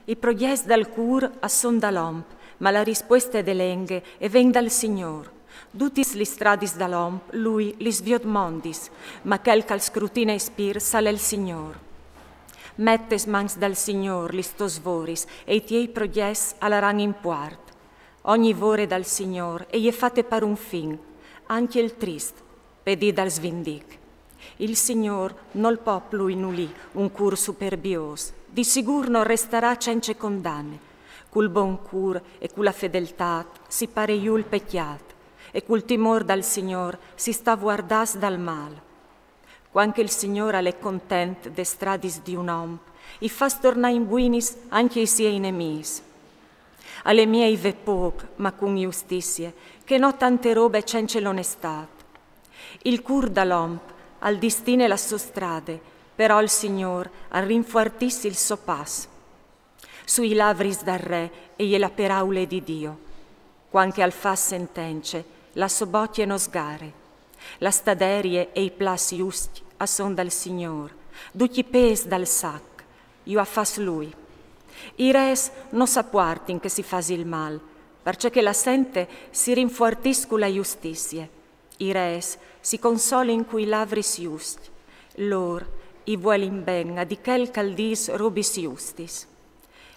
I proies dal cur a son da l'omp, ma la risposta è delenghe e ven dal Signor. Dutis li stradis da l'omp, lui li sviot mondis, ma quel cal scrutina e spir sale il Signor. Mettes mans dal Signor li stos voris, e i tiei proies alla rang in puart. Ogni vore dal Signor, e je fate par un fin, anche il trist, pedi dal svindic. Il Signor non può plui nulì un cur superbios, di sicur non resterà cence condanne. Cul bon cur e culla fedeltà si pare iul pecchiat, e cul timor dal Signor si sta guardas dal mal. Quanche il Signore è content de stradis di un om, i fas torna in buinis anche i siei nemis. Alle miei ve poc, ma con giustizie, che no tante robe cence l'onestat. Il cur da l'omp, al distine la sua strade, però il Signor al rinfortissi il suo pas. Sui lavris dal re e la peraule di Dio, quanche al fas sentence, la sobocchie no sgare, la staderie e i plas giusti a son dal Signor, duchi pes dal sac, io a fas lui. I res non sapuartin che si fas il mal, perché che la sente si rinfortiscu la giustizie. I res si consolin cui lavris giusti, lor i vuelin ben a di quel caldis robis giustis.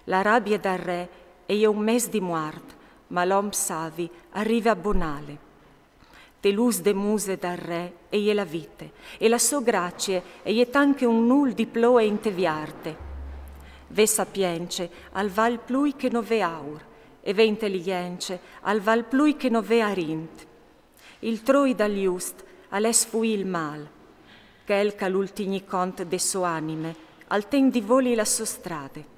La rabbia dal re è un mes di muart, ma l'om savi arriva a bonale. Te lus de muse dal re e la vite, e la sua grazie e tanche un nul di ploe inteviarte. Ve sapience al val plui che no ve aur, e ve intelligenze al val plui che no ve arint. Il troi dal just all'es fui il mal, che el ca l'ultimi cont de so anime, al ten di voli la sua strade.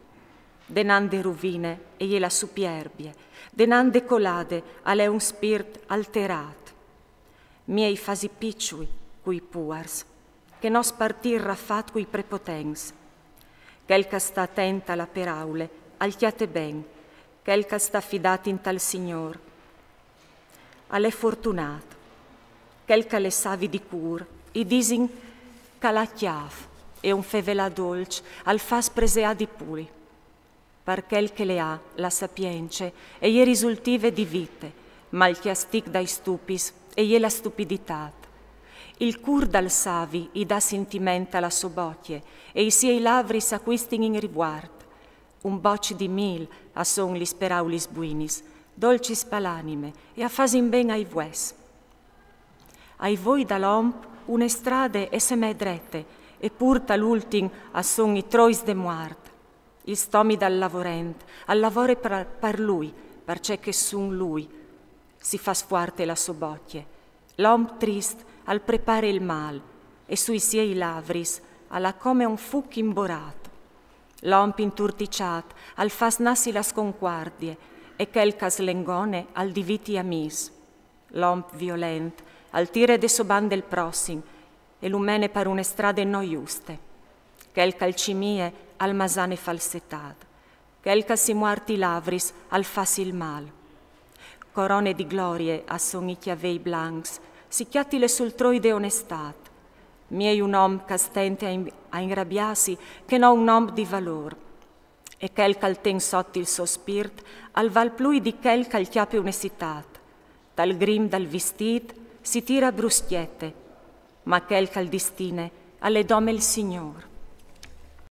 Denande rovine e la superbie, denande colade alle un spirit alterat. Miei fasi picciui, cui puars, che nos partir raffat cui prepotens. Quel ca sta attenta alla peraule, al chiate ben, quel ca sta fidat in tal Signor. Alle fortunato, quel ca le savi di cur, i disin ca la chiaf, e un fevela dolce, al fas presea di puri. Par quel che le ha, la sapience, e i risultive di vite, ma il chiastic dai stupis, e la stupidità. Il cur dal savi i dà sentimenta la sobocchie, e i siei lavri s'acquistin in riguard. Un bocci di mil a son li speraulis buinis, dolcis palanime, e a fasin ben ai vues. Ai voi da l'omp une strade e se me drette, e pur l'ultim a son i trois de muart. Il stomi dal lavorent, al lavore per lui, perché che sun lui, si fa sfuarte la sobocchie. L'om trist al prepare il mal, e sui siei lavris alla come un fuc imborato. L'om inturticiat al fas nassi la sconquardie, e quel cas lengone al diviti amis. L'om violent al tire de soban del prossim, e l'umene par une strade no giuste. Quel calcimie al masane falsetad, quel ca si muarti lavris al fas il mal. Corone di glorie a son i chiavei blancs, si chiattile sul troi de onestat. Miei un om castente a ingrabbiasi, che no un om di valor. E quel cal ten sotti il suo spirt, al val plui di quel cal chiape onestitat. Dal grim dal vestit si tira bruschiette, ma quel cal distine alle dome il Signor.